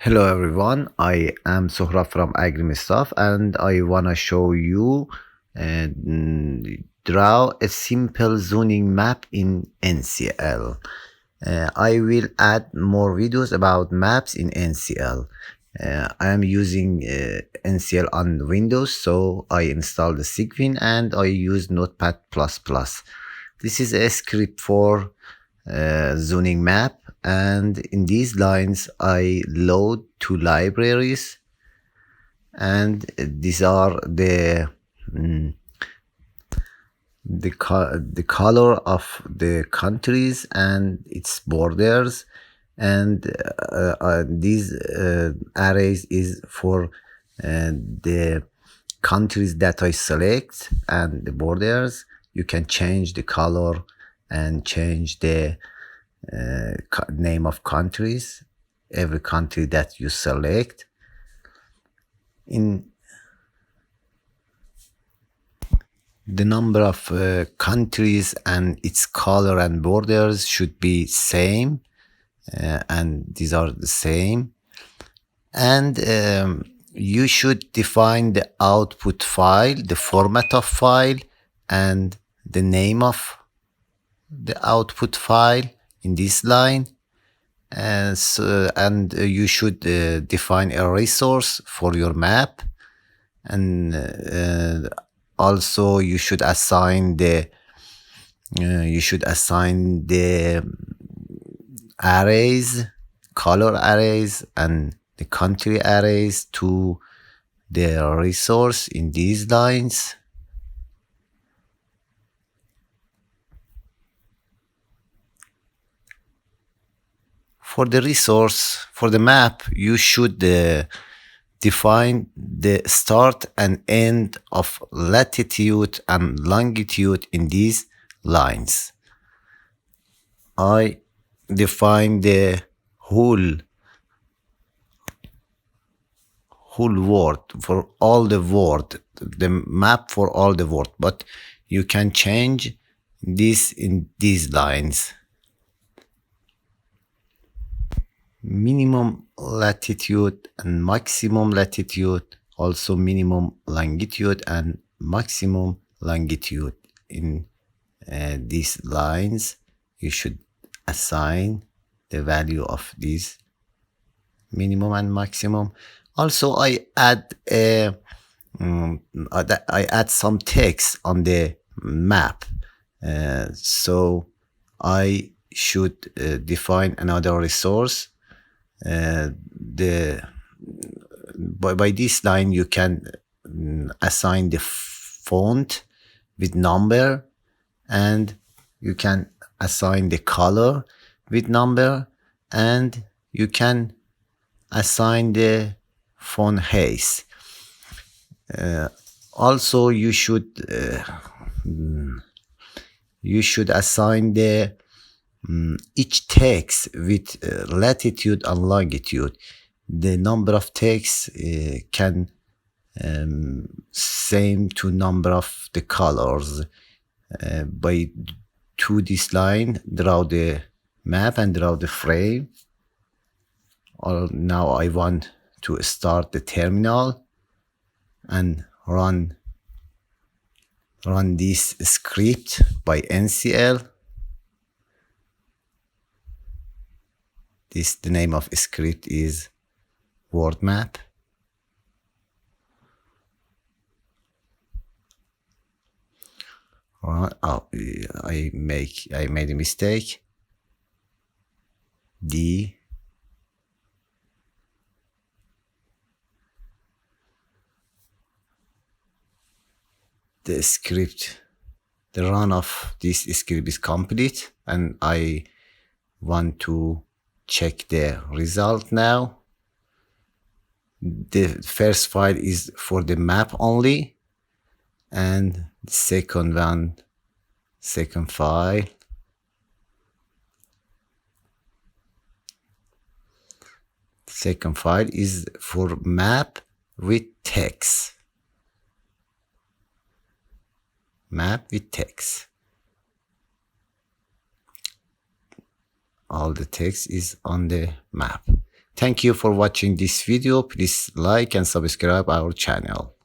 Hello everyone, I am Sohra from Agrimistaf and I wanna show you draw a simple zoning map in NCL. I will add more videos about maps in NCL. I am using NCL on Windows, so I installed the Cygwin and I use Notepad++. This is a script for zoning map, and in these lines I load two libraries, and these are the color of the countries and its borders, and these arrays is for the countries that I select and the borders. You can change the color and change the name of countries, every country that you select. In the number of countries and its color and borders should be same, and these are the same. And you should define the output file, the format of file, and the name of the output file in this line. And you should define a resource for your map, and also you should assign the arrays, color arrays and the country arrays to the resource in these lines. For the resource, for the map, you should define the start and end of latitude and longitude in these lines. I define the whole word for all the world, the map for all the world, but you can change this in these lines. Minimum latitude and maximum latitude, also minimum longitude and maximum longitude. In these lines, you should assign the value of these minimum and maximum. Also, I add some text on the map, so I should define another resource. By this line you can assign the font with number, and you can assign the color with number, and you can assign the font height. Also you should assign the each text with latitude and longitude. The number of texts can same to number of the colors. By to this line, draw the map and draw the frame. Now I want to start the terminal and run this script by NCL. The name of script is word map. I made a mistake. The script, the run of this script is complete, and I want to check the result now. The first file is for the map only, and the second file is for map with text. All the text is on the map. Thank you for watching this video. Please like and subscribe our channel.